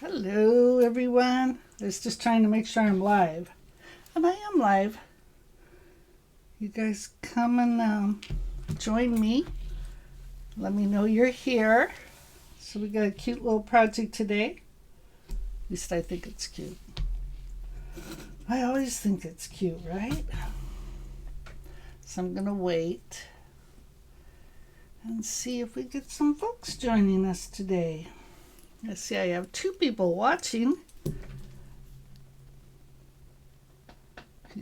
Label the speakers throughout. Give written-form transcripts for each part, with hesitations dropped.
Speaker 1: Hello, everyone. I was just trying to make sure I'm live. And I am live. You guys come and join me. Let me know you're here. So we got a cute little project today. At least I think it's cute. I always think it's cute, right? So I'm going to wait and see if we get some folks joining us today. I see I have 2 people watching. You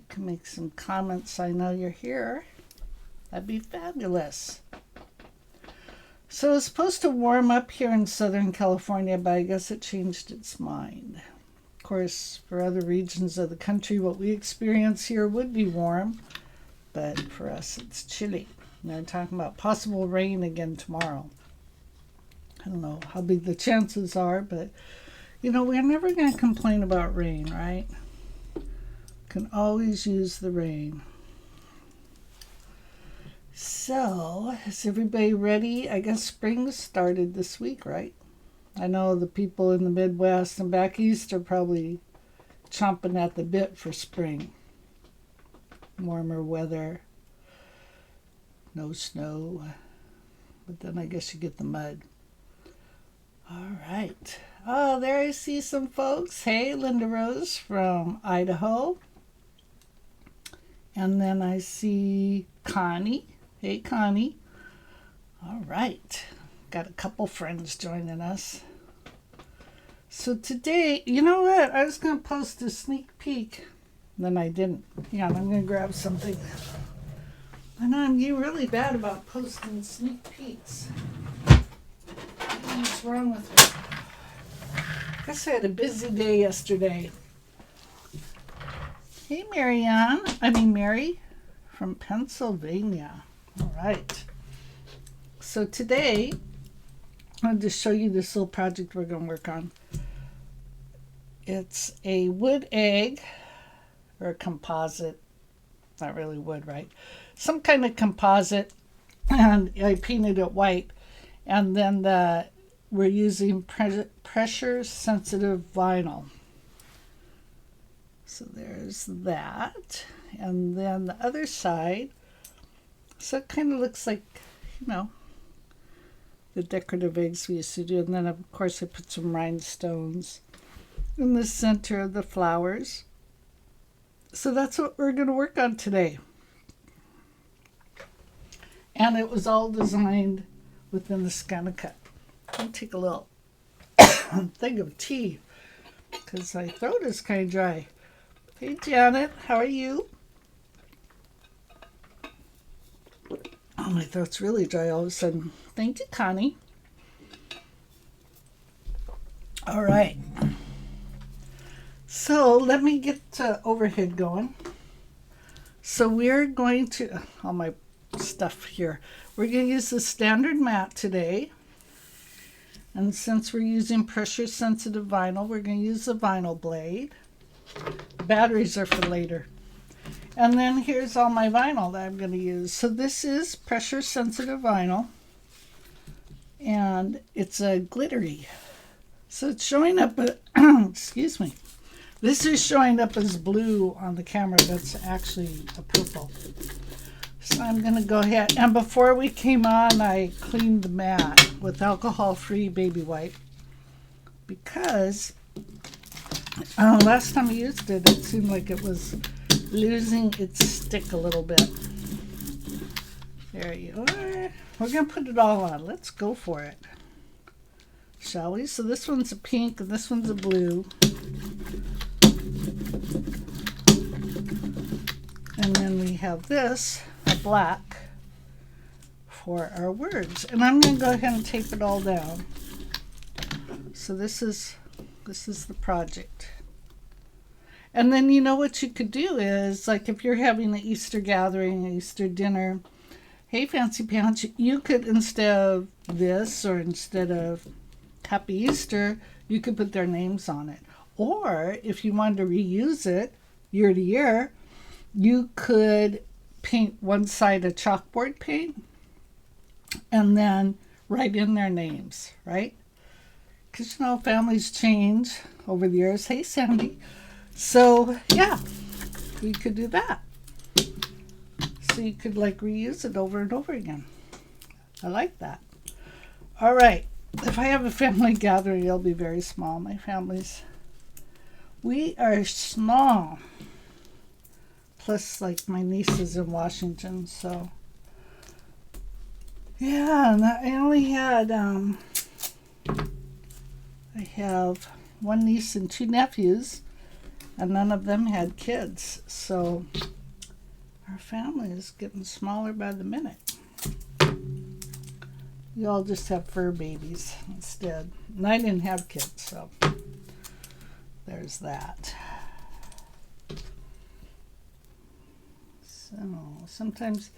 Speaker 1: can make some comments. I know you're here. That'd be fabulous. So it's supposed to warm up here in Southern California, but I guess it changed its mind. Of course, for other regions of the country, what we experience here would be warm, but for us it's chilly. And they're talking about possible rain again tomorrow. I don't know how big the chances are, but we're never going to complain about rain, right? Can always use the rain. So, is everybody ready? I guess spring started this week, right? I know the people in the Midwest and back east are probably chomping at the bit for spring. Warmer weather, no snow, but then I guess you get the mud. All right. Oh, there I see some folks. Hey, Linda Rose from Idaho. And then I see Connie. Hey, Connie. All right. Got a couple friends joining us. So today, you know what? I was going to post a sneak peek. Then I didn't. Yeah, I'm going to grab something. I know I'm really bad about posting sneak peeks. What's wrong with me? I guess I had a busy day yesterday. Hey, Mary from Pennsylvania. All right. So today, I'll just show you this little project we're going to work on. It's a wood egg, or a composite. Not really wood, right? Some kind of composite, and I painted it white. And then we're using pressure-sensitive vinyl. So there's that. And then the other side, so it kind of looks like, the decorative eggs we used to do. And then, of course, I put some rhinestones in the center of the flowers. So that's what we're going to work on today. And it was all designed within the ScannaCut. I'll take a little thing of tea because my throat is kind of dry. Hey, Janet, how are you? Oh, my throat's really dry all of a sudden. Thank you, Connie. All right. So let me get overhead going. So we're going to, all my stuff here. We're going to use the standard mat today. And since we're using pressure-sensitive vinyl, we're going to use the vinyl blade. The batteries are for later. And then here's all my vinyl that I'm going to use. So this is pressure-sensitive vinyl. And it's a glittery. So it's showing up, excuse me. This is showing up as blue on the camera. That's actually a purple. So I'm going to go ahead, and before we came on, I cleaned the mat with alcohol-free baby wipe because last time I used it, it seemed like it was losing its stick a little bit. There you are. We're going to put it all on. Let's go for it, shall we? So this one's a pink and this one's a blue. And then we have this, a black, for our words. And I'm going to go ahead and tape it all down. So this is the project. And then what you could do is, like if you're having an Easter gathering, an Easter dinner, hey Fancy Pants, you could, instead of this or instead of Happy Easter, you could put their names on it. Or if you wanted to reuse it year to year, you could paint one side a chalkboard paint and then write in their names, right? because you know families change over the years. Hey, Sandy. So yeah, we could do that. So you could like reuse it over and over again. I like that. All right. If I have a family gathering, it'll be very small. My family's, we are small. Plus, like, my niece is in Washington, so. Yeah, and I only had, I have one niece and two nephews, and none of them had kids. So our family is getting smaller by the minute. We all just have fur babies instead. And I didn't have kids, so there's that. So sometimes,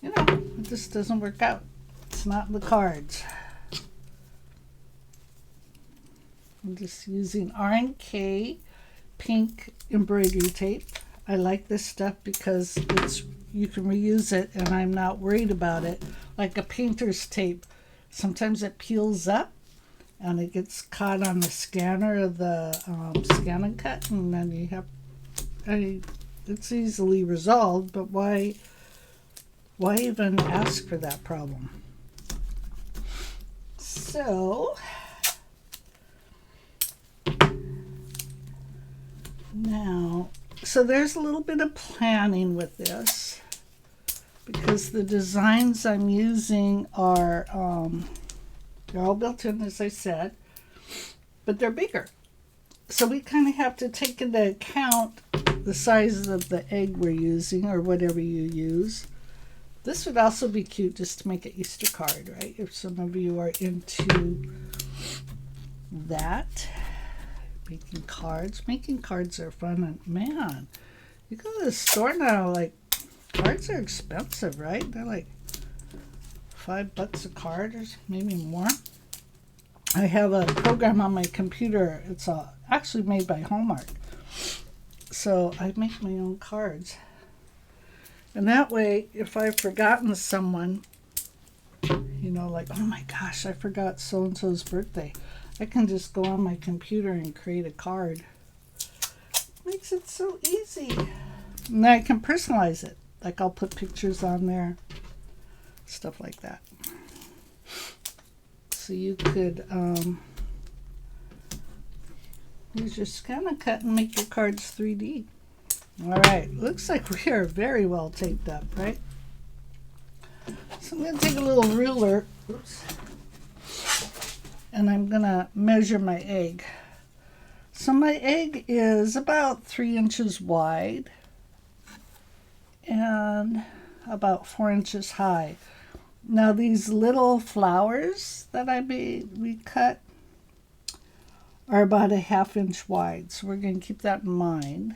Speaker 1: you know, it just doesn't work out. It's not in the cards. I'm just using R&K pink embroidery tape. I like this stuff because you can reuse it and I'm not worried about it. Like a painter's tape, sometimes it peels up and it gets caught on the scanner of the scan and cut, and then you have, it's easily resolved, but why even ask for that problem? So now, so there's a little bit of planning with this because the designs I'm using are they're all built in, as I said, but they're bigger. So we kind of have to take into account the size of the egg we're using, or whatever you use. This would also be cute just to make an Easter card, right? If some of you are into that. Making cards. Making cards are fun. And man, you go to the store now, like, cards are expensive, right? They're like $5 a card, or maybe more. I have a program on my computer. It's actually made by Hallmark. So I make my own cards. And that way, if I've forgotten someone, you know, like, oh my gosh, I forgot so-and-so's birthday, I can just go on my computer and create a card. Makes it so easy. And then I can personalize it. Like, I'll put pictures on there, stuff like that. So you could use your scan and cut and make your cards 3D. All right, looks like we are very well taped up, right? So I'm going to take a little ruler, oops, and I'm going to measure my egg. So my egg is about 3 inches wide and about 4 inches high. Now these little flowers that we cut are about a 1/2 inch wide, so we're going to keep that in mind.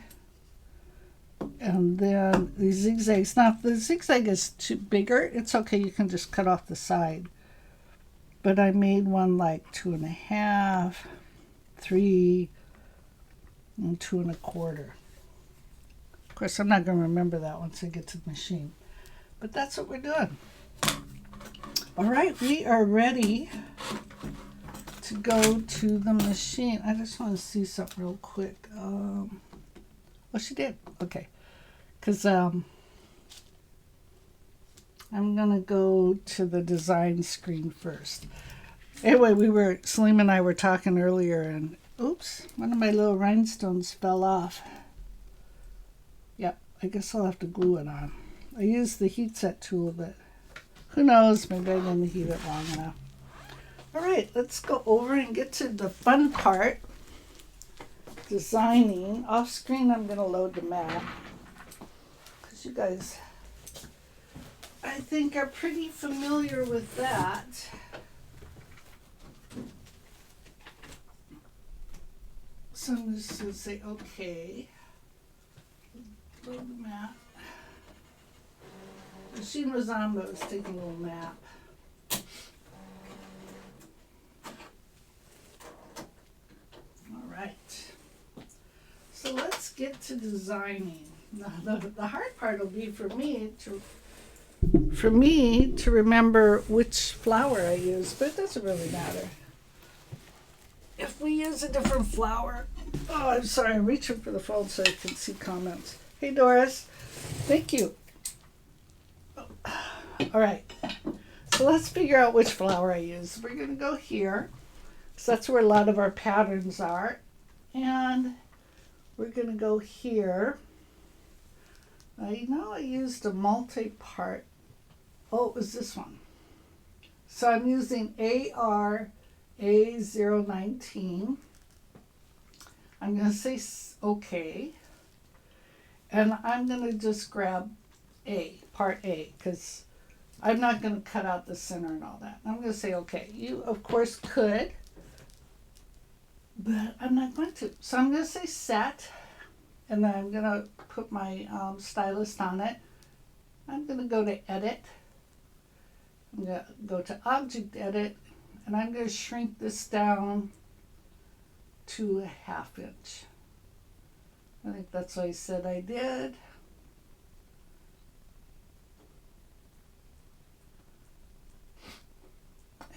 Speaker 1: And then the zigzags, now if the zigzag is too bigger, it's okay, you can just cut off the side. But I made one like 2.5, 3, and 2 1/4. Of course, I'm not going to remember that once I get to the machine. But that's what we're doing. All right, we are ready to go to the machine. I just want to see something real quick. Oh, she did. Okay. Because I'm going to go to the design screen first. Anyway, Salim and I were talking earlier, and oops, one of my little rhinestones fell off. Yep, I guess I'll have to glue it on. I used the heat set tool, but who knows, maybe I didn't heat it long enough. All right, let's go over and get to the fun part. Designing. Off screen, I'm going to load the map. Because you guys, I think, are pretty familiar with that. So I'm just going to say, okay. Load the map. The machine was on, but it was taking a little nap. All right. So let's get to designing. Now, the hard part will be for me to remember which flower I use, but it doesn't really matter. we use a different flower. Oh, I'm sorry. I'm reaching for the phone so I can see comments. Hey, Doris. Thank you. All right. So let's figure out which flower I use. We're going to go here, because that's where a lot of our patterns are. And we're going to go here. You know, I used a multi-part. Oh, it was this one. So I'm using AR A019. I'm going to say OK. And I'm going to just grab part A, because I'm not going to cut out the center and all that. I'm going to say OK. You, of course, could, but I'm not going to. So I'm going to say set, and then I'm going to put my stylus on it. I'm going to go to Edit. I'm going to go to Object Edit, and I'm going to shrink this down to a 1/2 inch. I think that's what I said I did.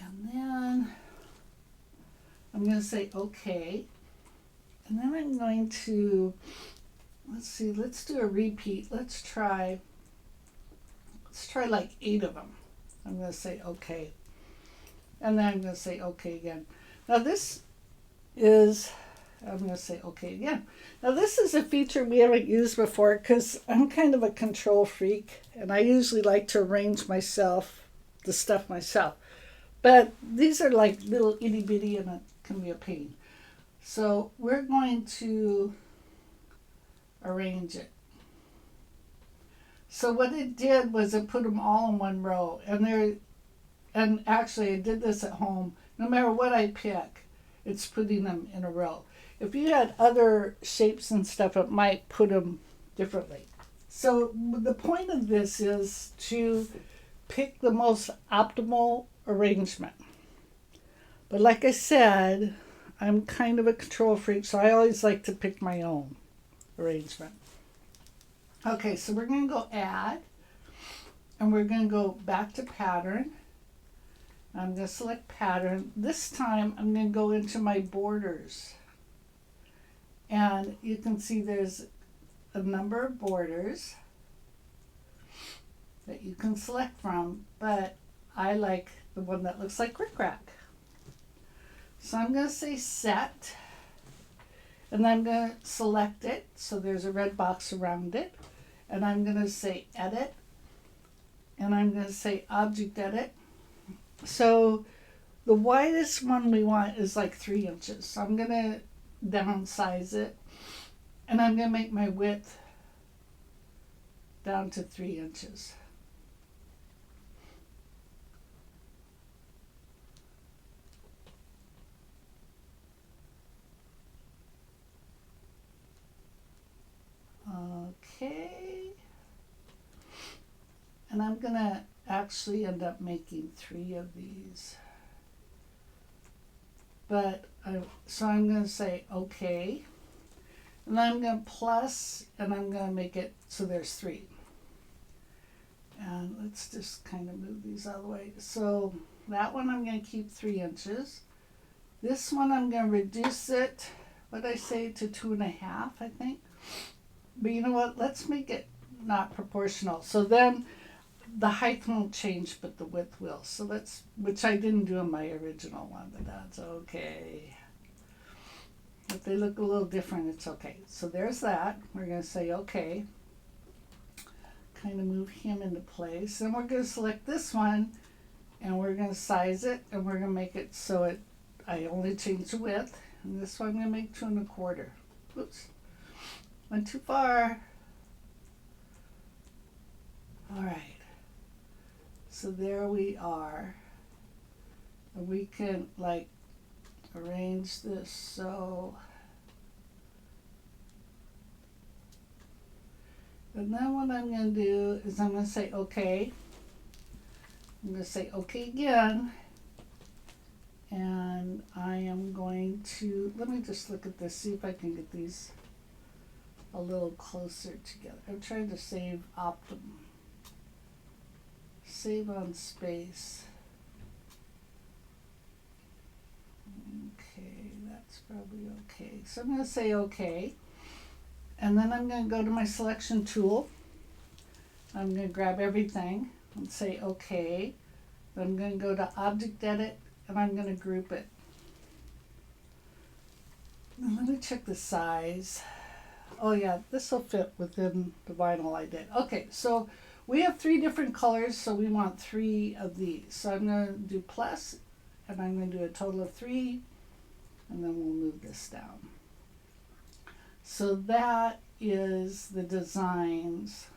Speaker 1: And then I'm going to say OK. And then I'm going to, let's do a repeat. Let's try like 8 of them. I'm going to say OK. And then I'm going to say OK again. Now this is, I'm going to say OK again. Now this is a feature we haven't used before, because I'm kind of a control freak, and I usually like to arrange the stuff myself. But these are like little itty bitty, and it can be a pain. So we're going to arrange it. So what it did was it put them all in one row, and actually I did this at home. No matter what I pick, it's putting them in a row. If you had other shapes and stuff, it might put them differently. So the point of this is to pick the most optimal arrangement. But like I said, I'm kind of a control freak, so I always like to pick my own arrangement. Okay, so we're going to go Add, and we're going to go back to Pattern. I'm going to select Pattern. This time I'm going to go into my borders. And you can see there's a number of borders that you can select from, but I like the one that looks like rickrack. So I'm going to say Set, and then I'm going to select it, so there's a red box around it, and I'm going to say Edit, and I'm going to say Object Edit. So the widest one we want is like 3 inches. So I'm going to downsize it, and I'm going to make my width down to 3 inches. Okay. And I'm going to actually end up making 3 of these. So I'm going to say OK. And then I'm going to plus, and I'm going to make it so there's 3. And let's just kind of move these out of the way. So that one I'm going to keep 3 inches. This one I'm going to reduce it, what did I say, to 2.5, I think. But you know what? Let's make it not proportional. So then the height won't change, but the width will. So which I didn't do in my original one, but that's okay. If they look a little different, it's okay. So there's that. We're going to say okay. Kind of move him into place. And we're going to select this one, and we're going to size it, and we're going to make it so I only change the width. And this one I'm going to make 2.25. Oops. Went too far. All right. So there we are. And we can like arrange this so. And then what I'm going to do is I'm going to say OK. I'm going to say OK again. And I am going to, let me just look at this, see if I can get these a little closer together. I'm trying to save optimum. Save on space. Okay, that's Probably okay. So I'm going to say okay. And then I'm going to go to my selection tool. I'm going to grab everything and say okay. I'm going to go to Object Edit and I'm going to group it. And let me check the size. Oh yeah, this will fit within the vinyl I did. Okay, so we have 3 different colors, so we want 3 of these. So I'm going to do plus, and I'm going to do a total of 3, and then we'll move this down. So that is the designs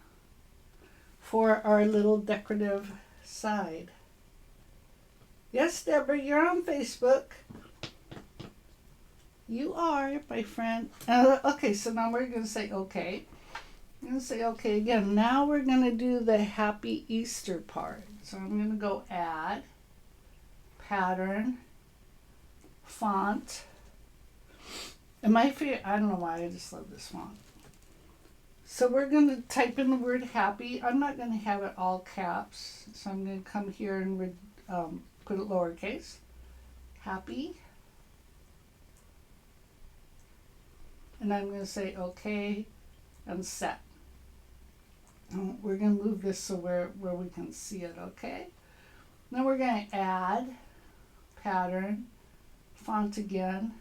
Speaker 1: for our little decorative side. Yes, Deborah, you're on Facebook. You are, my friend. Okay, so now we're going to say okay. I'm going to say okay again. Now we're going to do the Happy Easter part. So I'm going to go Add, Pattern, Font. And my favorite, I don't know why, I just love this font. So we're going to type in the word happy. I'm not going to have it all caps. So I'm going to come here and put it lowercase. Happy. And I'm going to say okay and set. And we're going to move this so where we can see it, okay? Then we're going to add, pattern, font again.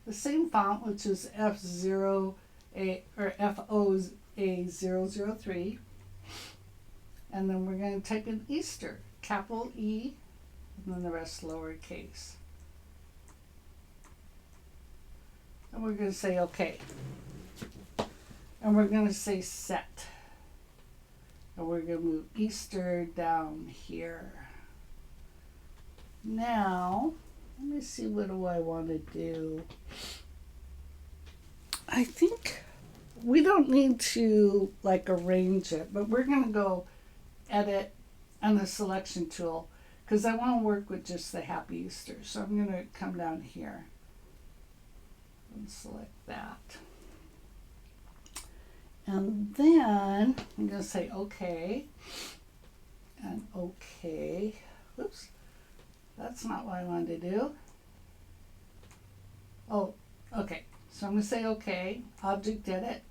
Speaker 1: The same font, which is F0A or FOA003. And then we're going to type in Easter, capital E, and then the rest lowercase. And we're going to say okay. And we're going to say set. And we're going to move Easter down here. Now, let me see, what do I want to do? I think we don't need to like arrange it, but we're going to go edit on the selection tool because I want to work with just the Happy Easter. So I'm going to come down here and select that. And then I'm going to say okay and okay. Whoops, that's not what I wanted to do. Oh, okay. So I'm going to say okay, Object Edit,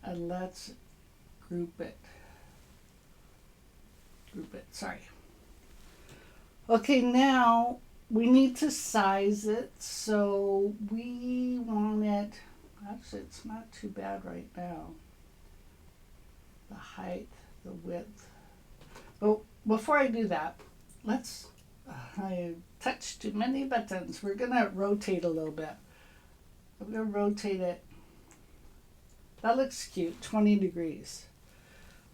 Speaker 1: and let's group it. Sorry. Okay, now we need to size it. So we want it, actually it's not too bad right now. The height, the width. But before I do that, I touched too many buttons. We're going to rotate a little bit. I'm going to rotate it. That looks cute, 20 degrees.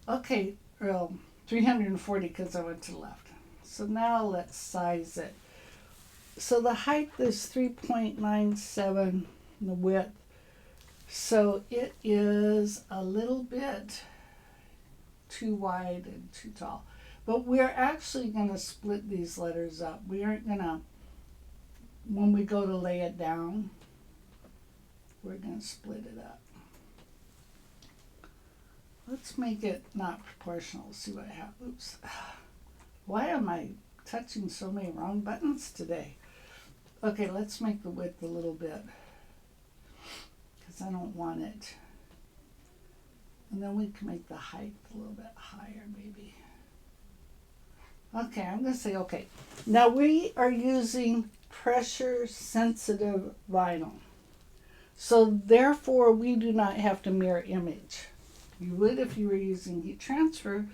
Speaker 1: Okay, 340 because I went to the left. So now let's size it. So the height is 3.97, the width. So it is a little bit too wide and too tall. But we're actually going to split these letters up. We aren't going to, when we go to lay it down, we're going to split it up. Let's make it not proportional. See what happens. Oops. Why am I touching so many wrong buttons today? Okay, let's make the width a little bit because I don't want it. And then we can make the height a little bit higher maybe. Okay, I'm going to say okay. Now we are using pressure sensitive vinyl. So therefore we do not have to mirror image. You would if you were using heat transfer,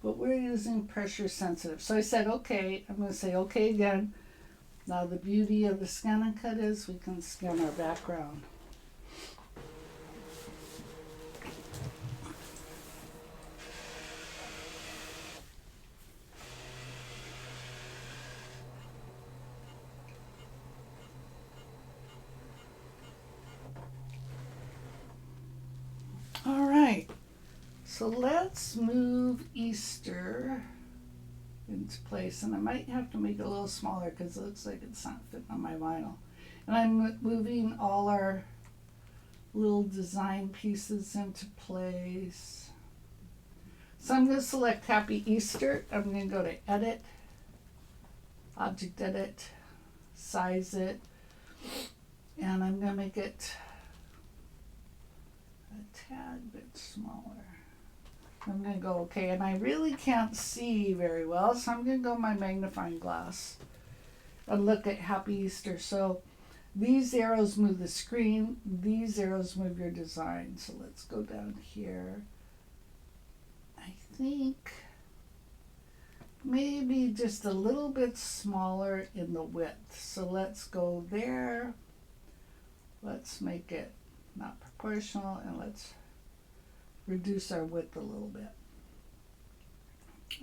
Speaker 1: but we're using pressure sensitive. So I said okay. I'm going to say okay again. Now the beauty of the Scan and Cut is we can scan our background. All right, so let's move Easter into place, and I might have to make it a little smaller because it looks like it's not fitting on my vinyl. And I'm moving all our little design pieces into place. So I'm going to select Happy Easter. I'm going to go to Edit, Object Edit, Size it, And I'm going to make it a tad bit smaller. I'm going to go, okay, and I really can't see very well, so I'm going to go my magnifying glass and look at Happy Easter. So these arrows move the screen, these arrows move your design. So let's go down here. I think maybe just a little bit smaller in the width. So let's go there. Let's make it not proportional, and let's reduce our width a little bit.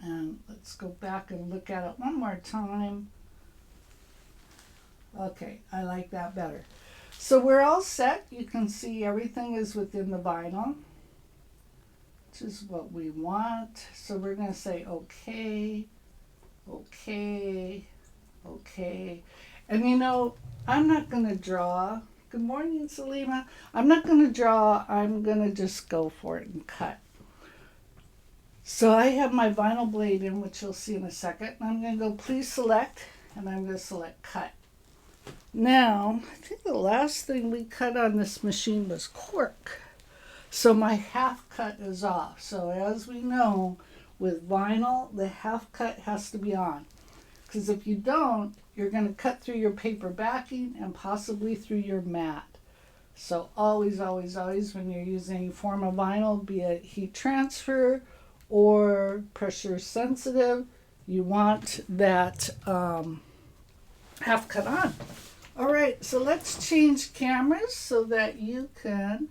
Speaker 1: And let's go back and look at it one more time. Okay, I like that better. So we're all set. You can see everything is within the vinyl, which is what we want. So we're going to say okay, okay, okay. And you know, I'm not going to draw. Good morning, Salima. I'm not going to draw. I'm going to just go for it and cut. So I have my vinyl blade in, which you'll see in a second. And I'm going to go please select, and I'm going to select cut. Now, I think the last thing we cut on this machine was cork. So my half cut is off. So as we know, with vinyl, the half cut has to be on. Because if you don't, you're going to cut through your paper backing and possibly through your mat. So always, always, always, when you're using any form of vinyl, be it heat transfer or pressure sensitive, you want that half cut on. All right, so let's change cameras so that you can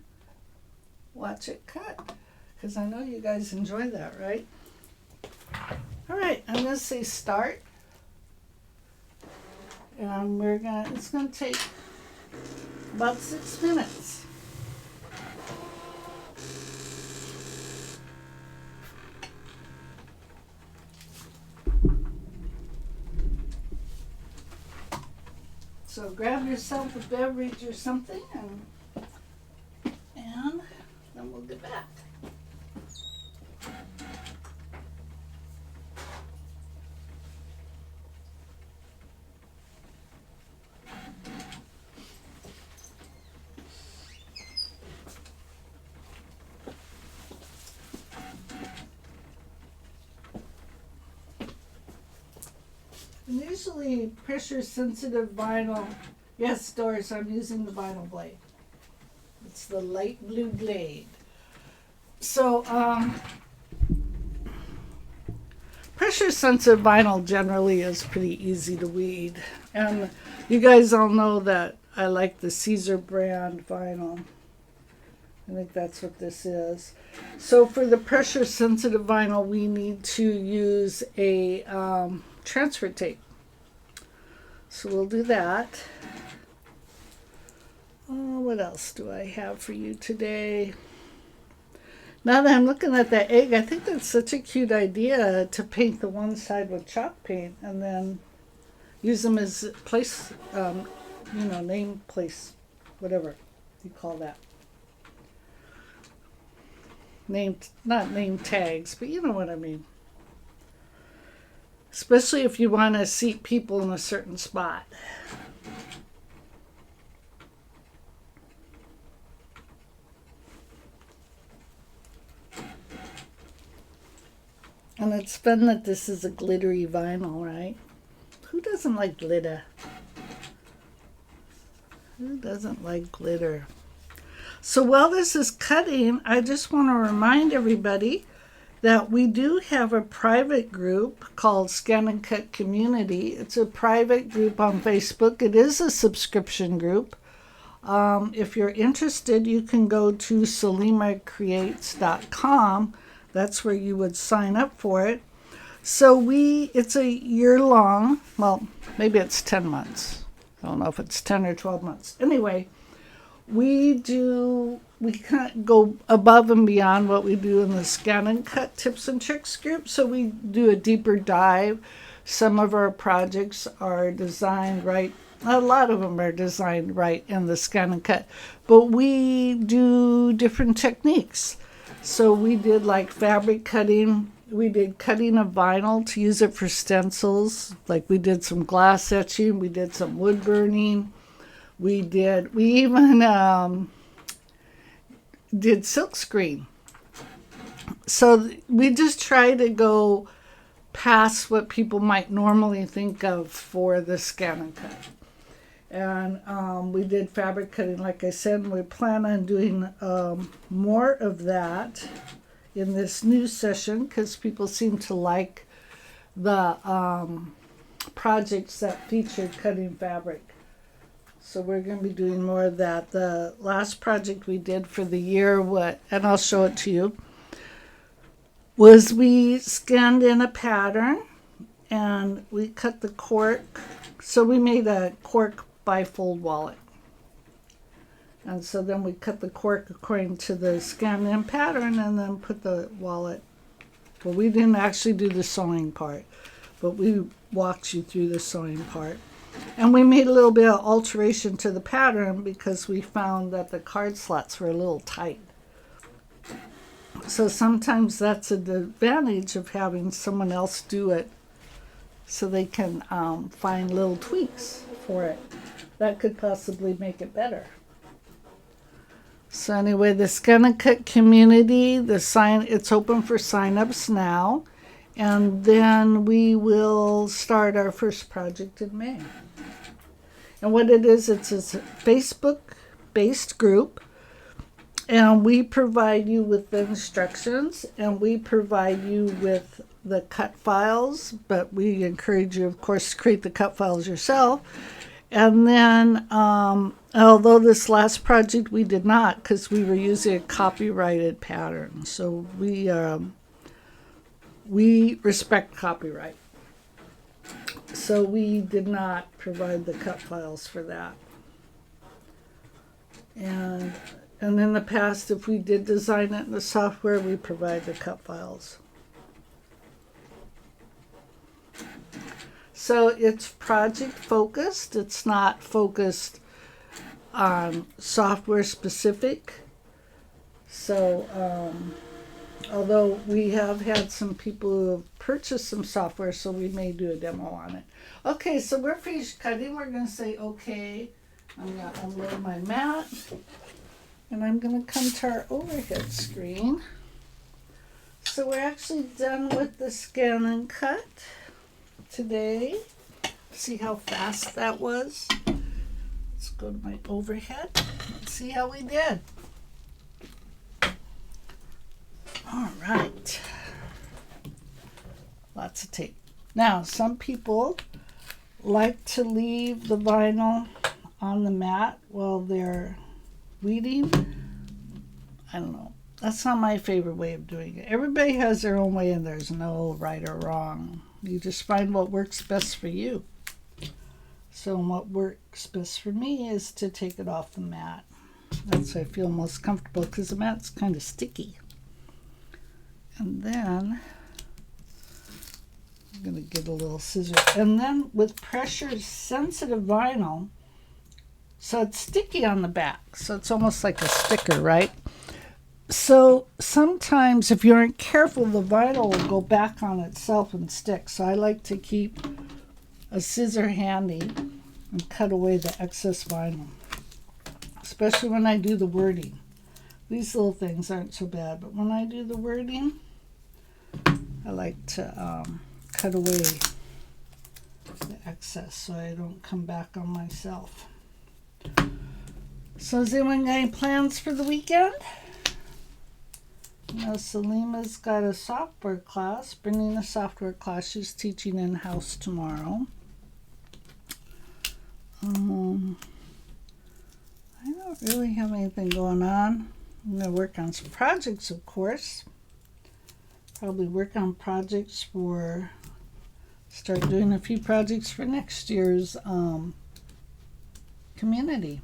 Speaker 1: watch it cut, because I know you guys enjoy that, right? All right, I'm going to say start. And it's going to take about 6 minutes. So grab yourself a beverage or something, and then we'll get back. Usually pressure sensitive vinyl. Yes, Doris, I'm using the vinyl blade. It's the light blue blade. So pressure sensitive vinyl generally is pretty easy to weed. And you guys all know that I like the Caesar brand vinyl. I think that's what this is. So for the pressure sensitive vinyl, we need to use a transfer tape. So we'll do that. Oh, what else do I have for you today? Now that I'm looking at that egg, I think that's such a cute idea to paint the one side with chalk paint and then use them as place, name, place, whatever you call that. Not name tags, but you know what I mean. Especially if you want to seat people in a certain spot. And it's fun that this is a glittery vinyl, right? Who doesn't like glitter? Who doesn't like glitter? So while this is cutting, I just want to remind everybody that we do have a private group called Scan and Cut Community. It's a private group on Facebook. It is a subscription group. If you're interested, you can go to salimacreates.com. That's where you would sign up for it. So it's a year-long, well, maybe it's 10 months. I don't know if it's 10 or 12 months. Anyway, we can't go above and beyond what we do in the Scan and Cut Tips and Tricks group. So we do a deeper dive. Some of our projects are designed right. A lot of them are designed right in the Scan and Cut. But we do different techniques. So we did like fabric cutting. We did cutting of vinyl to use it for stencils. Like we did some glass etching. We did some wood burning. We even did silkscreen. So we just try to go past what people might normally think of for the scan and cut. And we did fabric cutting, like I said, and we plan on doing more of that in this new session because people seem to like the projects that featured cutting fabric. So we're going to be doing more of that. The last project we did for the year, and I'll show it to you, was we scanned in a pattern and we cut the cork. So we made a cork bifold wallet. And so then we cut the cork according to the scanned in pattern and then put the wallet. Well, we didn't actually do the sewing part, but we walked you through the sewing part. And we made a little bit of alteration to the pattern because we found that the card slots were a little tight. So sometimes that's an advantage of having someone else do it so they can find little tweaks for it. That could possibly make it better. So anyway, the Scan and Cut community, it's open for sign-ups now. And then we will start our first project in May. And what it is, it's a Facebook-based group. And we provide you with the instructions. And we provide you with the cut files. But we encourage you, of course, to create the cut files yourself. And then, although this last project we did not, because we were using a copyrighted pattern. So we respect copyright. So we did not provide the cut files for that. And in the past, if we did design it in the software, we provide the cut files. So it's project focused. It's not focused on software specific. So, although we have had some people who have purchased some software, so we may do a demo on it. Okay, so we're finished cutting. We're going to say okay. I'm going to unload my mat. And I'm going to come to our overhead screen. So we're actually done with the scan and cut today. See how fast that was? Let's go to my overhead. Let's see how we did. All right. Lots of tape. Now, some people like to leave the vinyl on the mat while they're weeding. I don't know. That's not my favorite way of doing it. Everybody has their own way and there's no right or wrong. You just find what works best for you. So what works best for me is to take it off the mat. That's why I feel most comfortable because the mat's kind of sticky. And then I'm going to get a little scissor. And then with pressure sensitive vinyl, so it's sticky on the back. So it's almost like a sticker, right? So sometimes if you aren't careful, the vinyl will go back on itself and stick. So I like to keep a scissor handy and cut away the excess vinyl, especially when I do the wording. These little things aren't so bad, but when I do the wording, I like to cut away the excess so I don't come back on myself. So has anyone got any plans for the weekend? You know, Selima's got a software class, bringing a software class. She's teaching in-house tomorrow. I don't really have anything going on. I'm going to work on some projects, of course. Probably work on projects start doing a few projects for next year's community.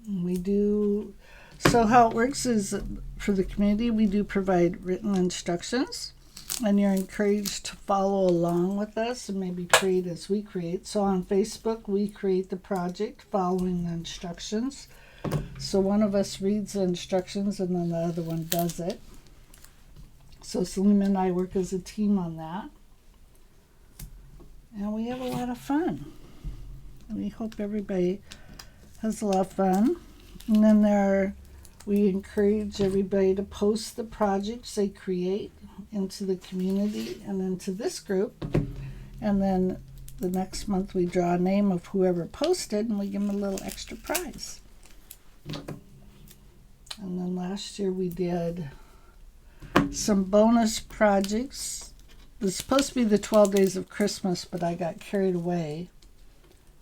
Speaker 1: We do, so how it works is for the community, we do provide written instructions. And you're encouraged to follow along with us and maybe create as we create. So on Facebook, we create the project following the instructions. So one of us reads the instructions and then the other one does it. So Selima and I work as a team on that. And we have a lot of fun. And we hope everybody has a lot of fun. And then we encourage everybody to post the projects they create into the community and into this group. And then the next month we draw a name of whoever posted and we give them a little extra prize. And then last year we did some bonus projects. It was supposed to be the 12 days of Christmas, but I got carried away.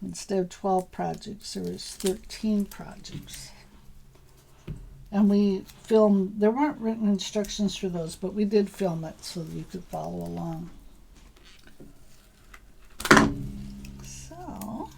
Speaker 1: Instead of 12 projects, there was 13 projects. And we filmed, there weren't written instructions for those, but we did film it so that you could follow along. So,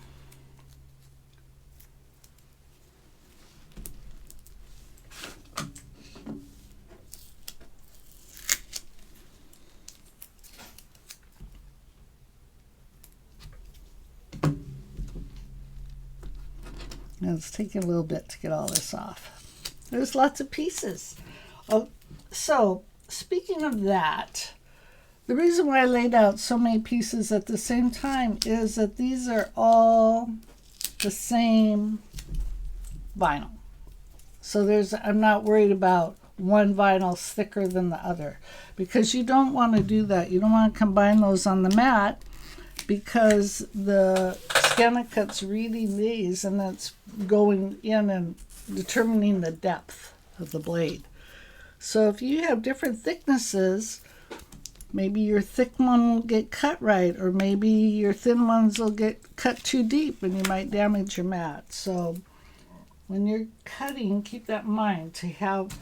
Speaker 1: it's taking a little bit to get all this off. There's lots of pieces. Oh, so, speaking of that, the reason why I laid out so many pieces at the same time is that these are all the same vinyl. So I'm not worried about one vinyl thicker than the other, because you don't want to do that. You don't want to combine those on the mat, because the ScanNCut's reading these and that's going in and determining the depth of the blade. So if you have different thicknesses, maybe your thick one will get cut right, or maybe your thin ones will get cut too deep and you might damage your mat. So when you're cutting, keep that in mind to have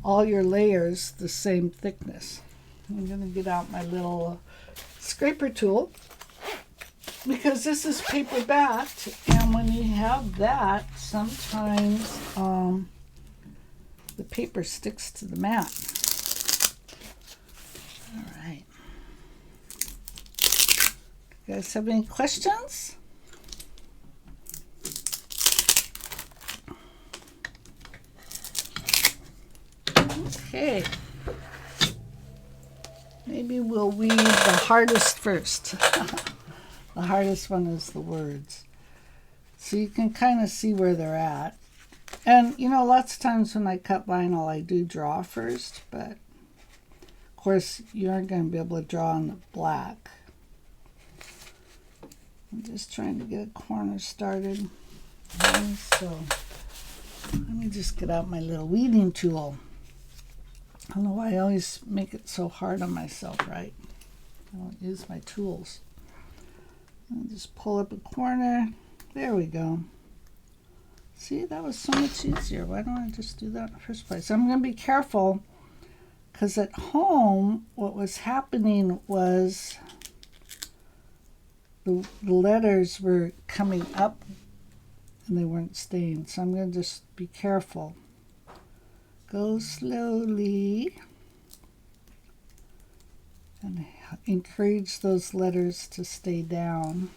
Speaker 1: all your layers the same thickness. I'm going to get out my little scraper tool, because this is paper backed, and when you have that, sometimes the paper sticks to the mat. All right. You guys have any questions? Okay. Maybe we'll weed the hardest first. The hardest one is the words. So you can kind of see where they're at. And, you know, lots of times when I cut vinyl, I do draw first, but of course you aren't going to be able to draw on the black. I'm just trying to get a corner started. Okay, so let me just get out my little weeding tool. I don't know why I always make it so hard on myself, right? I don't use my tools. I'll just pull up a corner. There we go. See, that was so much easier. Why don't I just do that in the first place? I'm going to be careful, because at home, what was happening was the letters were coming up and they weren't staying. So I'm going to just be careful. Go slowly and encourage those letters to stay down.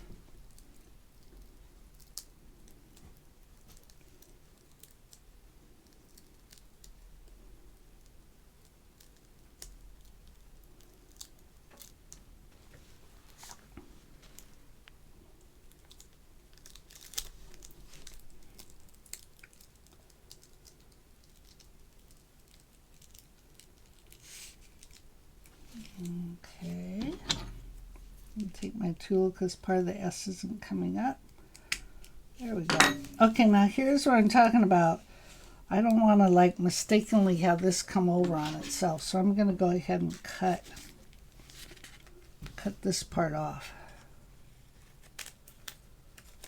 Speaker 1: Okay, take my tool because part of the S isn't coming up. There we go. Okay, now here's what I'm talking about. I don't want to like mistakenly have this come over on itself, so I'm going to go ahead and cut this part off.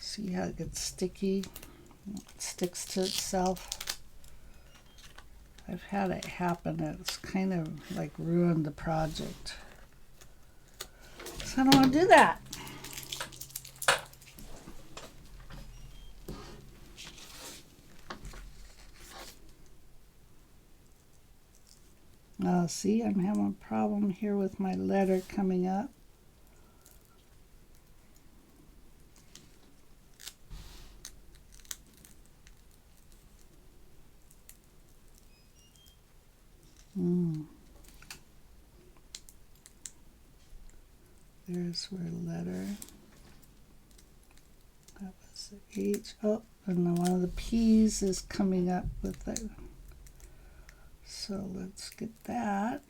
Speaker 1: See how it gets sticky? It sticks to itself. I've had it happen. It's kind of like ruined the project. So I don't want to do that. See, I'm having a problem here with my letter coming up. There's where letter. H. Oh, and then one of the P's is coming up with it. So let's get that.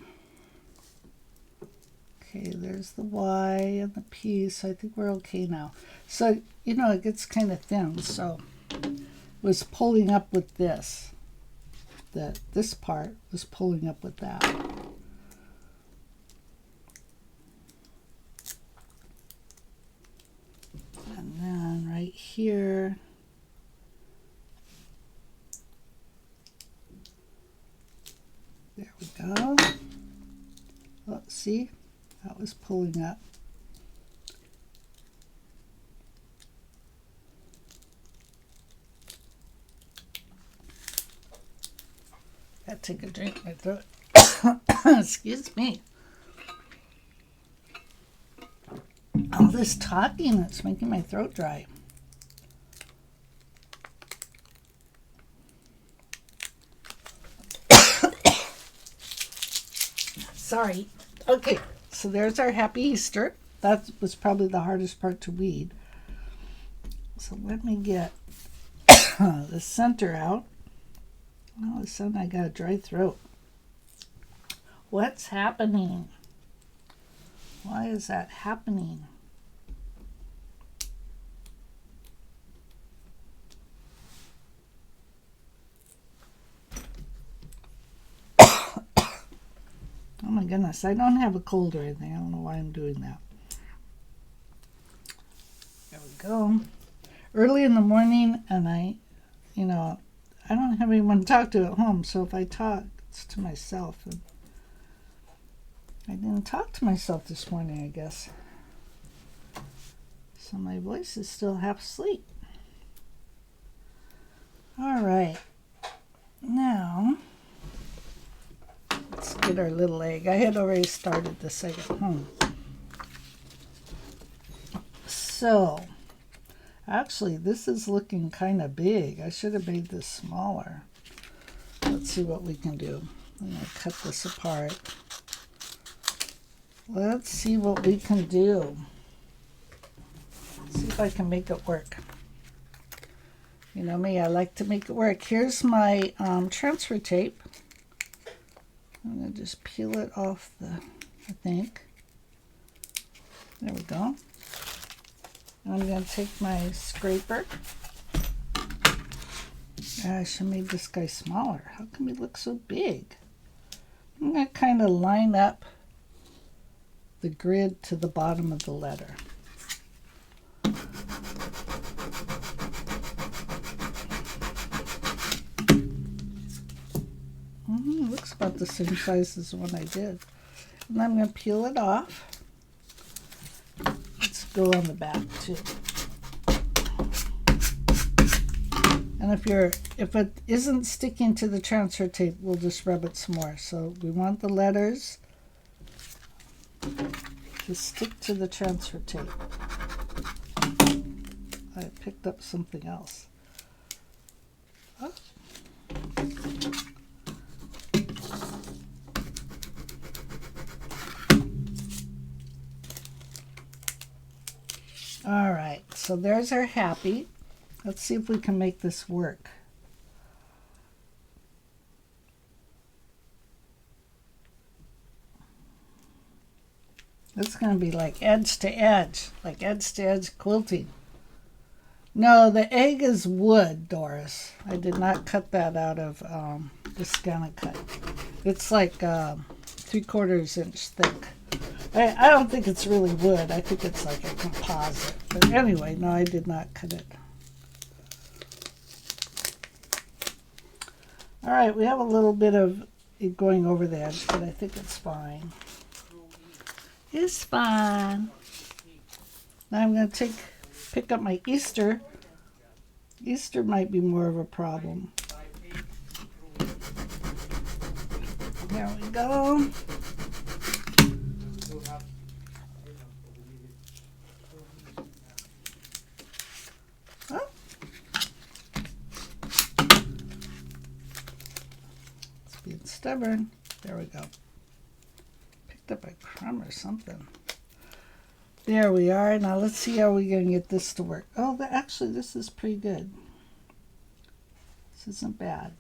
Speaker 1: Okay, there's the Y and the P, so I think we're okay now. So, you know, it gets kind of thin, so it was pulling up with this. This part was pulling up with that. And then right here, there we go. Oh, see? That was pulling up. Gotta take a drink in my throat. Excuse me. All this talking, it's making my throat dry. Sorry. Okay, so there's our Happy Easter. That was probably the hardest part to read. So let me get the center out. All of a sudden I got a dry throat. What's happening? Why is that happening? Oh my goodness, I don't have a cold or anything. I don't know why I'm doing that. There we go. Early in the morning, and I don't have anyone to talk to at home, so if I talk, it's to myself. And I didn't talk to myself this morning, I guess. So my voice is still half asleep. All right. Now, let's get our little egg. I had already started this egg at home. So, actually, this is looking kind of big. I should have made this smaller. Let's see what we can do. I'm going to cut this apart. Let's see what we can do. See if I can make it work. You know me, I like to make it work. Here's my transfer tape. I'm going to just peel it off I think. There we go. And I'm going to take my scraper. I should have made this guy smaller. How come he looks so big? I'm going to kind of line up the grid to the bottom of the letter. Looks about the same size as the one I did. And I'm going to peel it off. Let's go on the back too. And if it isn't sticking to the transfer tape, we'll just rub it some more. So we want the letters to stick to the transfer tape. I picked up something else. Oh. All right, so there's our happy. Let's see if we can make this work. It's going to be like edge to edge quilting. No, the egg is wood, Doris. I did not cut that out of the ScanNCut. It's like 3/4 inch thick. I don't think it's really wood. I think it's like a composite. But anyway, no, I did not cut it. All right, we have a little bit of it going over the edge, but I think it's fine. It's fine. Now I'm going to pick up my Easter. Easter might be more of a problem. There we go. Oh. It's being stubborn. There we go. Picked up a crumb or something. There we are. Now let's see how we're going to get this to work. Oh, actually, this is pretty good. This isn't bad.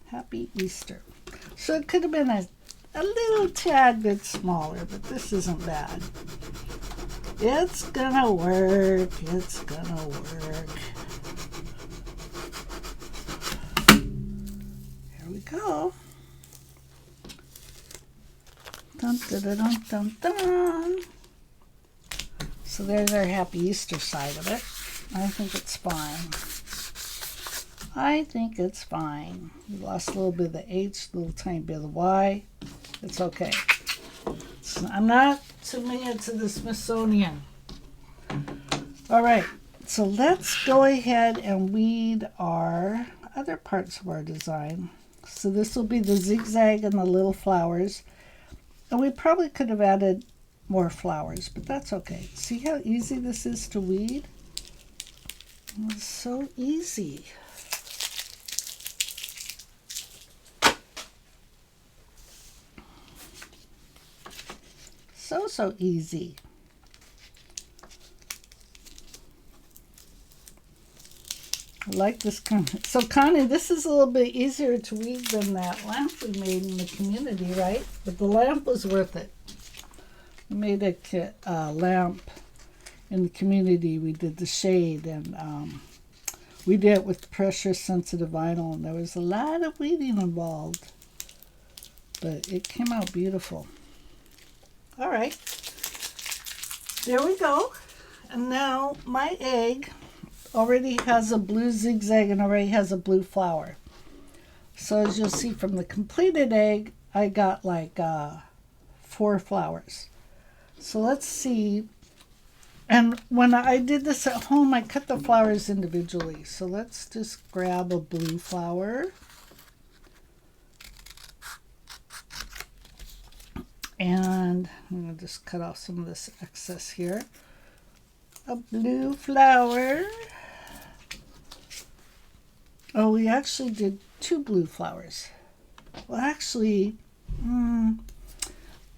Speaker 1: Happy Easter. So it could have been a little tad bit smaller, but this isn't bad. It's gonna work. It's gonna work. Here we go. Dun, dun, dun, dun, dun, dun. So there's our Happy Easter side of it. I think it's fine. I think it's fine. We lost a little bit of the H, a little tiny bit of the Y. It's okay. I'm not submitting it to the Smithsonian. All right, so let's go ahead and weed our other parts of our design. So this will be the zigzag and the little flowers. And we probably could have added more flowers, but that's okay. See how easy this is to weed? It's so easy. So easy. I like this kind of, so Connie, this is a little bit easier to weed than that lamp we made in the community, right? But the lamp was worth it. We made a lamp in the community. We did the shade, and we did it with pressure sensitive vinyl, and there was a lot of weeding involved, but it came out beautiful. All right, there we go. And now my egg already has a blue zigzag and already has a blue flower. So as you'll see from the completed egg, I got like 4 flowers. So let's see. And when I did this at home, I cut the flowers individually. So let's just grab a blue flower. And I'm going to just cut off some of this excess here. A blue flower. Oh, we actually did 2 blue flowers. Well, actually,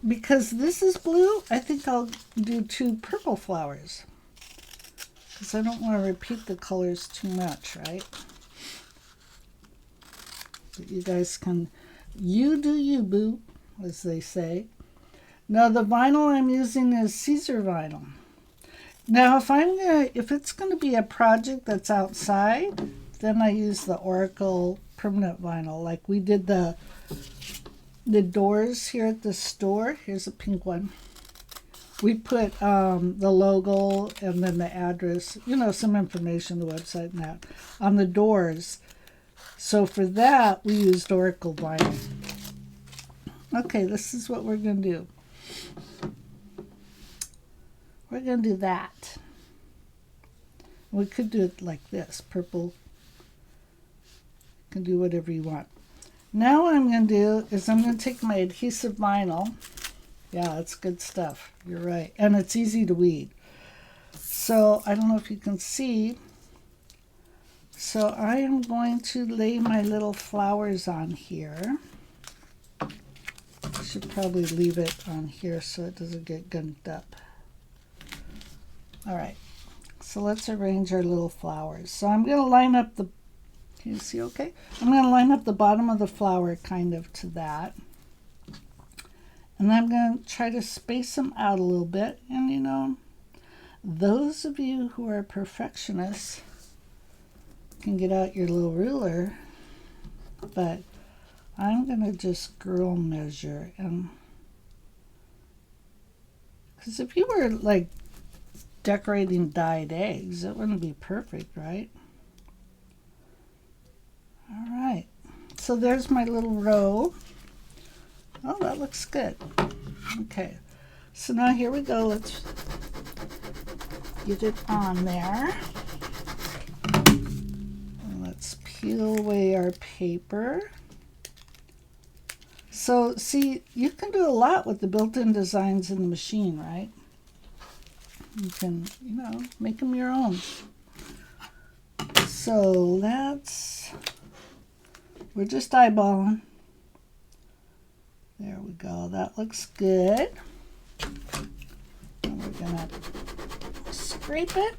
Speaker 1: because this is blue, I think I'll do 2 purple flowers. Because I don't want to repeat the colors too much, right? But you guys can, you do you, boo, as they say. Now the vinyl I'm using is Caesar vinyl. Now if it's gonna be a project that's outside, then I use the Oracle permanent vinyl. Like we did the doors here at the store. Here's a pink one. We put the logo and then the address, some information, the website and that, on the doors. So for that, we used Oracle vinyl. Okay, this is what we're gonna do. We're going to do that. We could do it like this, purple. You can do whatever you want. Now what I'm going to do is I'm going to take my adhesive vinyl. Yeah, it's good stuff. You're right. And it's easy to weed. So I don't know if you can see. So I am going to lay my little flowers on here. I should probably leave it on here so it doesn't get gunked up. All right, so let's arrange our little flowers. So I'm going to line up the, can you see okay? I'm going to line up the bottom of the flower kind of to that. And I'm going to try to space them out a little bit. And those of you who are perfectionists can get out your little ruler, but I'm going to just girl measure. And because if you were like decorating dyed eggs, it wouldn't be perfect, right? All right, so there's my little row. Oh, that looks good. Okay, so now here we go. Let's get it on there. And let's peel away our paper. So see, you can do a lot with the built-in designs in the machine, right? You can, make them your own. So we're just eyeballing. There we go. That looks good. We're gonna scrape it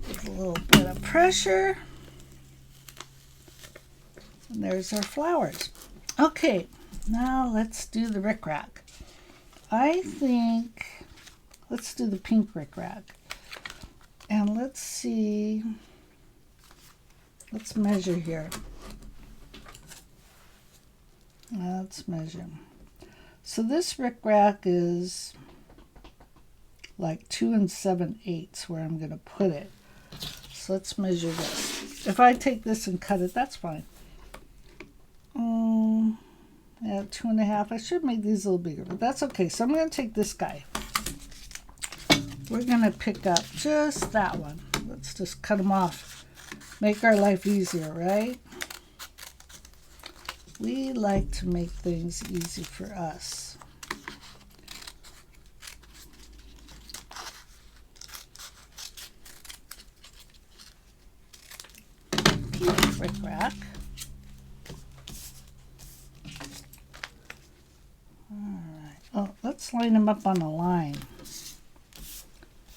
Speaker 1: with a little bit of pressure. And there's our flowers. Okay, now let's do the rickrack. I think let's do the pink rickrack. And let's see, let's measure here. Let's measure. So this rickrack is like 2 7/8 where I'm going to put it. So let's measure this. If I take this and cut it, that's fine. Yeah, 2 1/2. I should make these a little bigger, but that's okay. So I'm going to take this guy. We're going to pick up just that one. Let's just cut them off. Make our life easier, right? We like to make things easy for us. Pink rickrack. Alright. Oh, let's line them up on a line.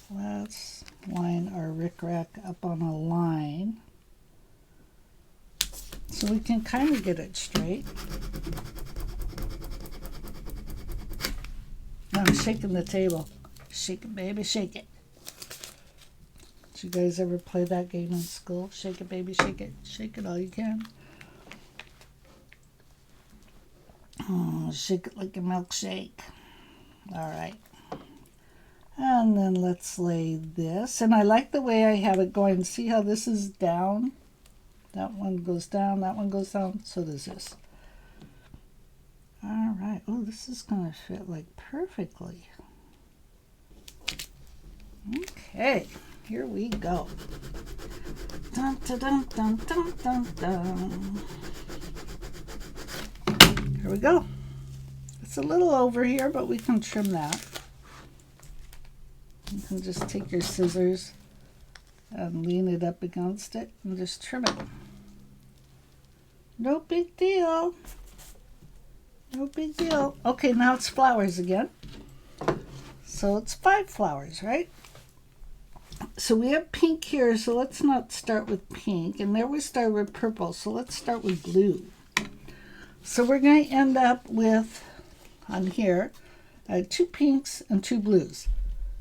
Speaker 1: Let's line our rickrack up on a line so we can kind of get it straight. I'm shaking the table. Shake it, baby, shake it. Did you guys ever play that game in school? Shake it, baby, shake it. Shake it all you can. Oh, shake it like a milkshake. All right. And then let's lay this. And I like the way I have it going. See how this is down? That one goes down, that one goes down. So does this. All right. Oh, this is going to fit like perfectly. Okay. Here we go. Dun, dun, dun, dun, dun, dun, dun. Here we go. It's a little over here, but we can trim that. You can just take your scissors and lean it up against it and just trim it. No big deal. No big deal. Okay, now it's flowers again. So it's 5 flowers, right? So we have pink here, so let's not start with pink. And there we start with purple, so let's start with blue. So we're going to end up with, on here, I had 2 pinks and 2 blues.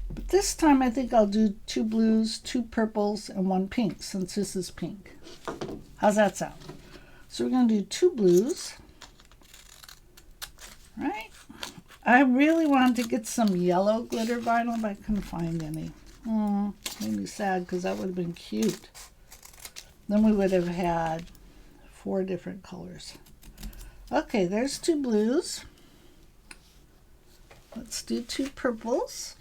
Speaker 1: But this time I think I'll do 2 blues, 2 purples, and 1 pink, since this is pink. How's that sound? So we're going to do 2 blues, right? I really wanted to get some yellow glitter vinyl, but I couldn't find any. Made me sad because that would have been cute. Then we would have had 4 different colors. Okay, there's 2 blues. Let's do 2 purples.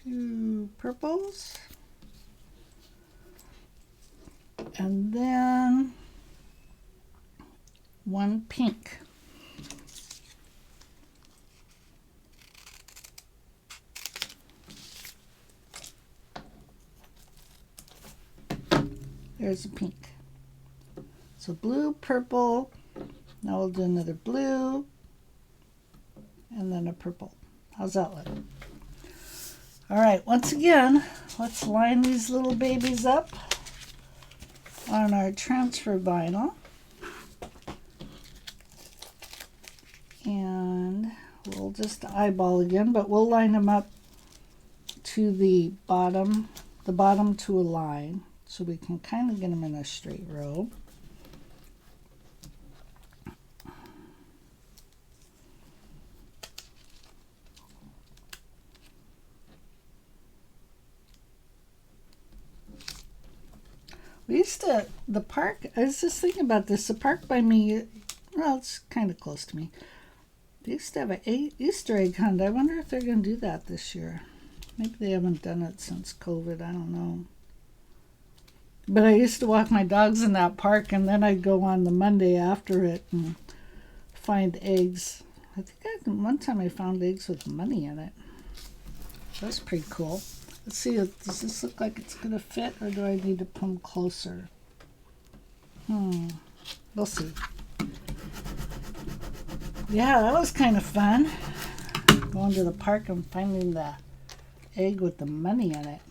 Speaker 1: Two purples, and then 1 pink. There's a pink. So blue, purple, now we'll do another blue, and then a purple. How's that look? All right, once again, let's line these little babies up on our transfer vinyl. And we'll just eyeball again, but we'll line them up to the bottom to a line, so we can kind of get them in a straight row. We used to, the park, I was just thinking about this, the park by me, well, it's kind of close to me. They used to have an Easter egg hunt. I wonder if they're going to do that this year. Maybe they haven't done it since COVID, I don't know. But I used to walk my dogs in that park, and then I'd go on the Monday after it and find eggs. I think one time I found eggs with money in it. That was pretty cool. Let's see, does this look like it's going to fit, or do I need to come closer? We'll see. Yeah, that was kind of fun. Going to the park and finding the egg with the money in it.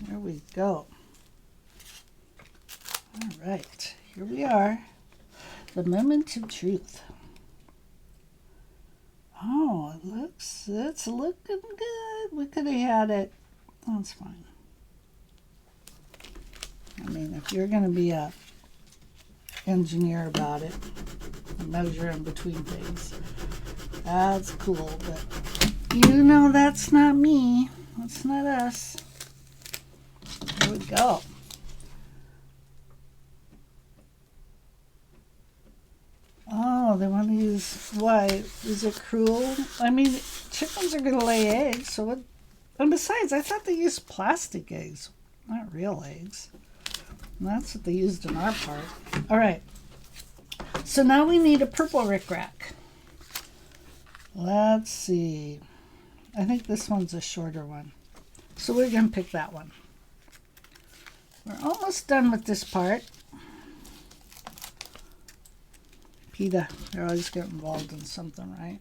Speaker 1: There we go. All right, here we are. The moment of truth. Oh, it's looking good. We could have had it. That's fine. I mean, if you're going to be a engineer about it, measure in between things, that's cool. But you know that's not me. That's not us. Here we go. Oh, they want to use, why? Is it cruel? I mean, chickens are going to lay eggs, so what? And besides, I thought they used plastic eggs, not real eggs. And that's what they used in our part. All right. So now we need a purple rickrack. Let's see. I think this one's a shorter one. So we're going to pick that one. We're almost done with this part. PETA, they're always getting involved in something, right?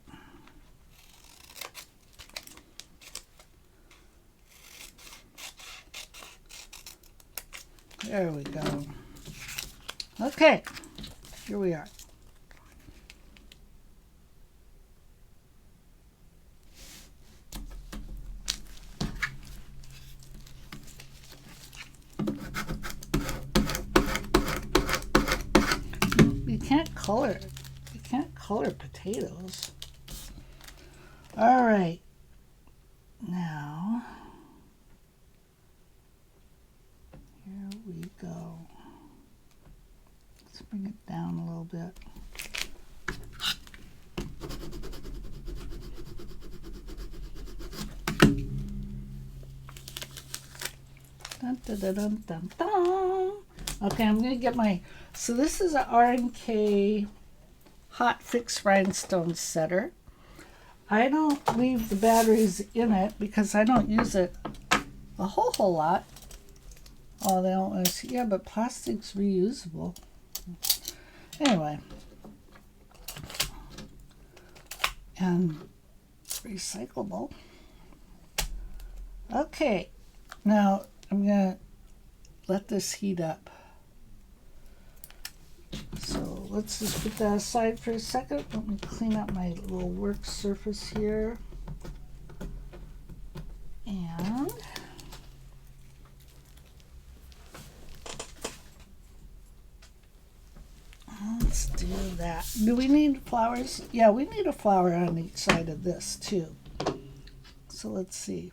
Speaker 1: There we go. Okay, here we are. You can't color it. You can't color potatoes. All right. Now, here we go. Let's bring it down a little bit. Dun, dun, dun, dun, dun, dun. Okay, I'm going to get my, so this is an R&K hot fix rhinestone setter. I don't leave the batteries in it because I don't use it a whole lot. Oh, they don't want to see, yeah, but plastic's reusable. Anyway. And recyclable. Okay, now I'm going to let this heat up. So let's just put that aside for a second. Let me clean up my little work surface here. And let's do that. Do we need flowers? Yeah, we need a flower on each side of this too. So let's see.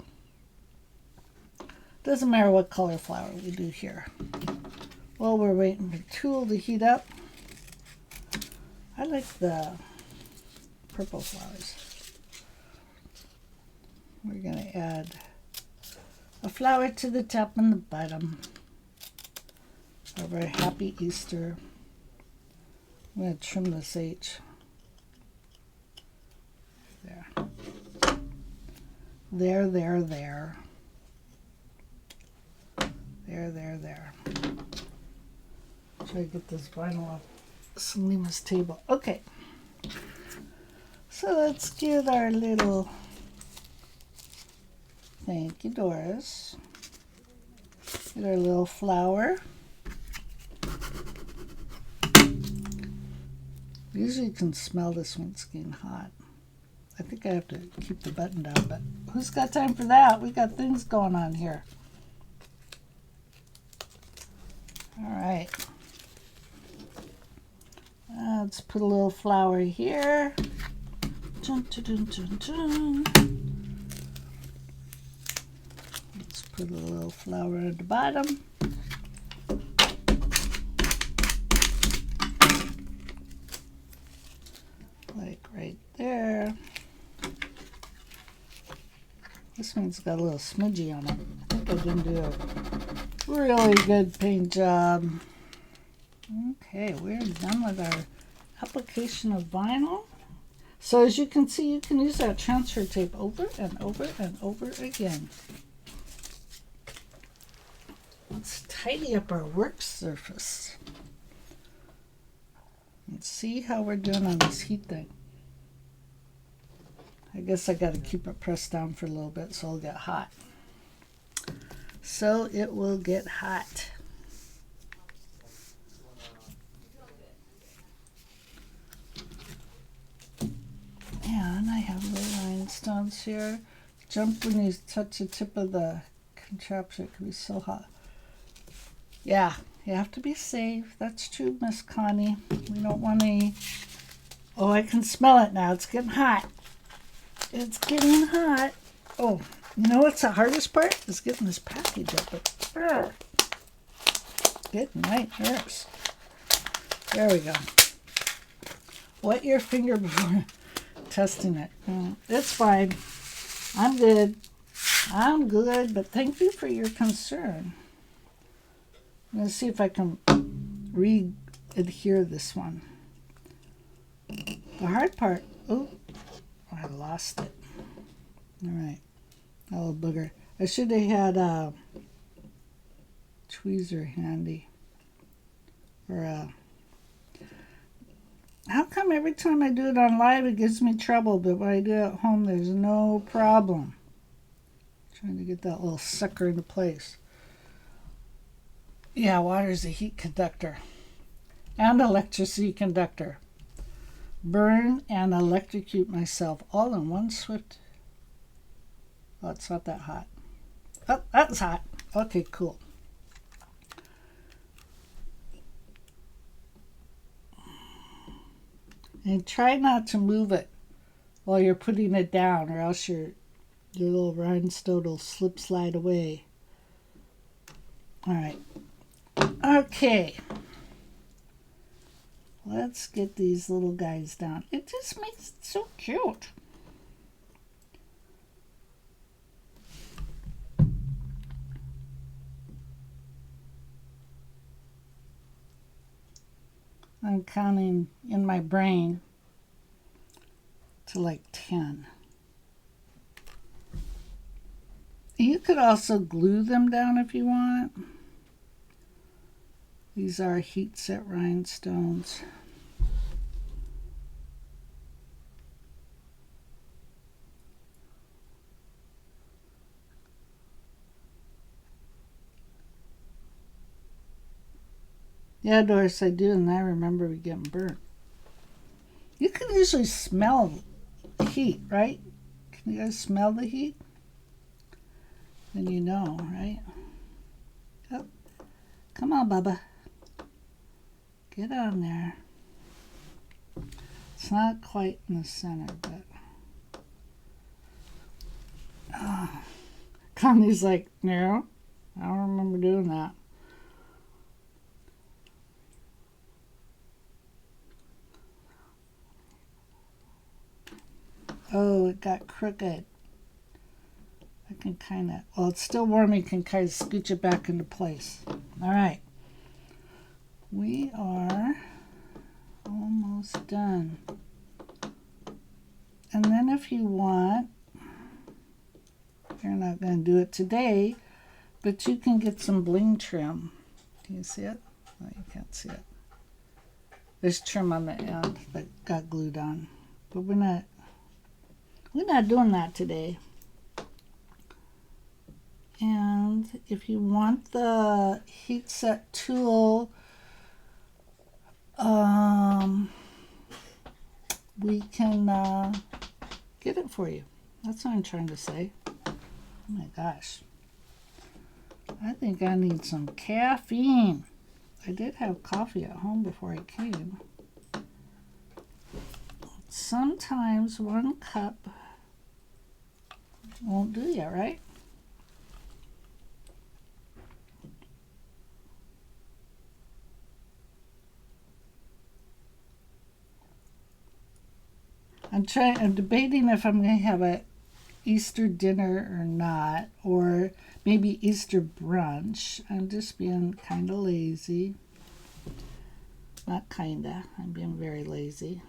Speaker 1: Doesn't matter what color flower we do here. While we're waiting for the tool to heat up, I like the purple flowers. We're going to add a flower to the top and the bottom of our Happy Easter. I'm going to trim this H. There. There, there, there. There, there, there. Try to get this vinyl off Selima's table. Okay. So let's get our little, thank you, Doris. Get our little flower. Usually you can smell this when it's getting hot. I think I have to keep the button down, but who's got time for that? We got things going on here. All right. Let's put a little flower here. Dun, dun, dun, dun, dun. Let's put a little flower at the bottom. Like right there. This one's got a little smudgy on it. I think I didn't do a Really good paint job. Okay, we're done with our application of vinyl. So as you can see, you can use that transfer tape over and over and over again. Let's tidy up our work surface. Let's see how we're doing on this heat thing. I guess I got to keep it pressed down for a little bit so it'll get hot. So it will get hot. And I have little rhinestones here. Jump when you touch the tip of the contraption. It can be so hot. Yeah, you have to be safe. That's true, Miss Connie. We don't want any... Oh, I can smell it now. It's getting hot. It's getting hot. Oh, you know what's the hardest part? Is getting this package open. Good night, nurse. There we go. Wet your finger before testing it. It's fine. I'm good. I'm good, but thank you for your concern. I'm going to see if I can re-adhere this one. The hard part, oh, I lost it. All right, a little booger. I should have had a tweezer handy. Or how come every time I do it on live it gives me trouble, but when I do it at home there's no problem? Trying to get that little sucker into place. Yeah, water is a heat conductor and electricity conductor. Burn and electrocute myself all in one swift. Oh, it's not that hot. Oh, that's hot. Okay, cool. And try not to move it while you're putting it down, or else your little rhinestone will slide away. All right. Okay. Let's get these little guys down. It just makes it so cute. I'm counting in my brain to like 10. You could also glue them down if you want. These are heat set rhinestones. Yeah, Doris, I do, and I remember we getting burnt. You can usually smell the heat, right? Can you guys smell the heat? Then you know, right? Oh, come on, Bubba. Get on there. It's not quite in the center, but... Connie's like, no, I don't remember doing that. Oh, it got crooked. I can kind of, well, it's still warm. You can kind of scooch it back into place. All right. We are almost done. And then if you want, you're not going to do it today, but you can get some bling trim. Can you see it? No, you can't see it. There's trim on the end that got glued on, but we're not doing that today. And if you want the heat set tool, we can get it for you. That's what I'm trying to say. Oh my gosh. I think I need some caffeine. I did have coffee at home before I came. Sometimes 1 cup won't do you, right? I'm debating if I'm going to have a Easter dinner or not, or maybe Easter brunch. I'm just being kind of lazy. Not kinda, I'm being very lazy.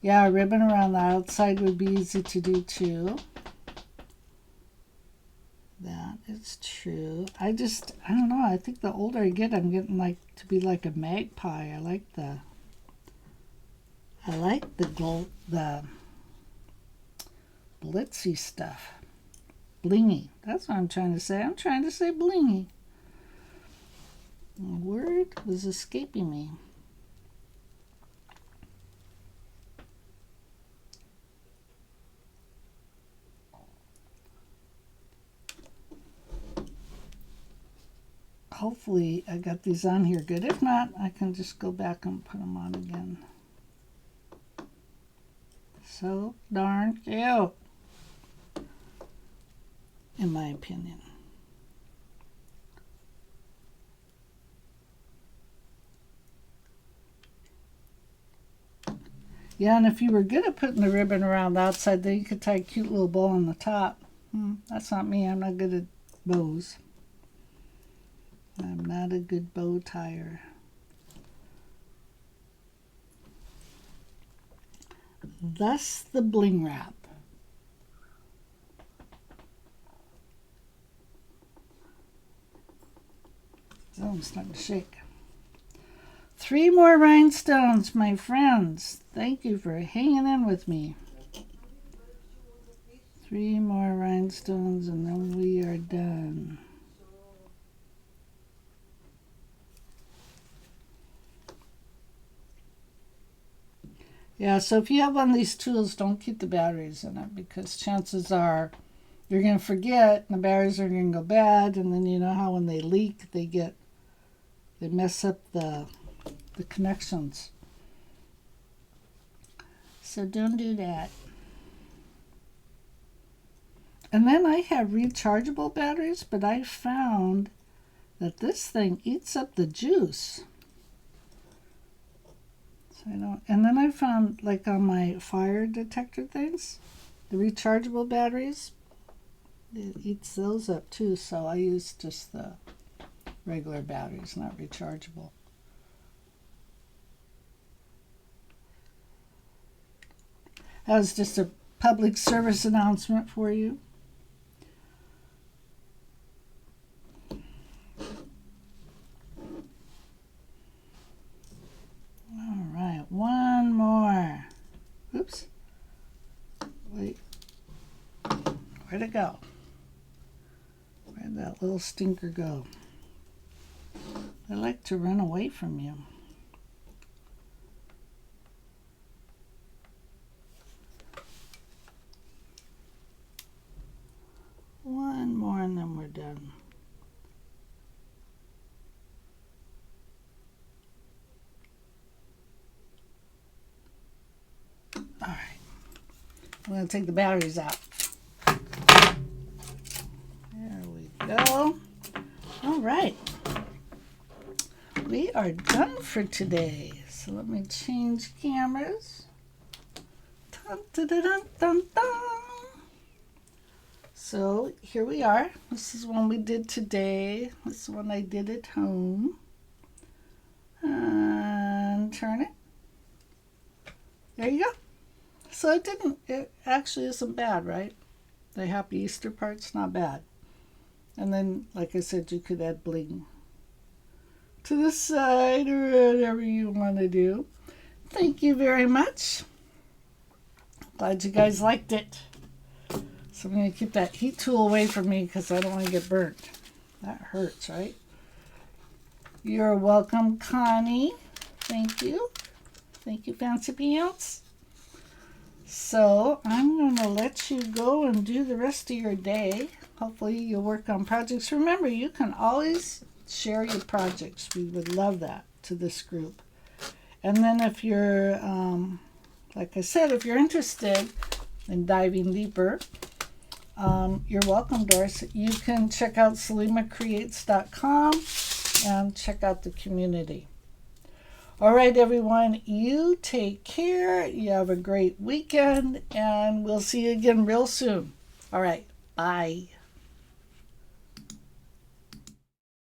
Speaker 1: Yeah, a ribbon around the outside would be easy to do too. That is true. I don't know, I think the older I get, I'm getting like to be like a magpie. I like the glitzy stuff. Blingy. That's what I'm trying to say. I'm trying to say blingy. The word was escaping me. Hopefully I got these on here good. If not, I can just go back and put them on again. So darn cute, in my opinion. Yeah, and if you were good at putting the ribbon around the outside, then you could tie a cute little bow on the top. That's not me. I'm not good at bows. I'm not a good bow tire. Thus the bling wrap. Oh, I'm starting to shake. 3 more rhinestones, my friends. Thank you for hanging in with me. 3 more rhinestones and then we are done. Yeah, so if you have one of these tools, don't keep the batteries in it, because chances are you're going to forget and the batteries are going to go bad, and then you know how when they leak, they mess up the connections. So don't do that. And then I have rechargeable batteries, but I found that this thing eats up the juice. And then I found, like on my fire detector things, the rechargeable batteries, it eats those up too. So I use just the regular batteries, not rechargeable. That was just a public service announcement for you. One more. Oops. Wait. Where'd it go? Where'd that little stinker go? I like to run away from you. One more and then we're done. All right, I'm going to take the batteries out. There we go. All right, we are done for today. So let me change cameras. Dun, dun, dun, dun, dun, dun. So here we are. This is one we did today. This is one I did at home. And turn it. There you go. So it actually isn't bad, right? The Happy Easter part's not bad. And then, like I said, you could add bling to the side or whatever you want to do. Thank you very much. Glad you guys liked it. So I'm going to keep that heat tool away from me because I don't want to get burnt. That hurts, right? You're welcome, Connie. Thank you. Thank you, Fancy Pants. So I'm going to let you go and do the rest of your day. Hopefully you'll work on projects. Remember, you can always share your projects. We would love that to this group. And then if you're, like I said, if you're interested in diving deeper, you're welcome, Doris. You can check out SalimaCreates.com and check out the community. All right, everyone, you take care. You have a great weekend, and we'll see you again real soon. All right, bye.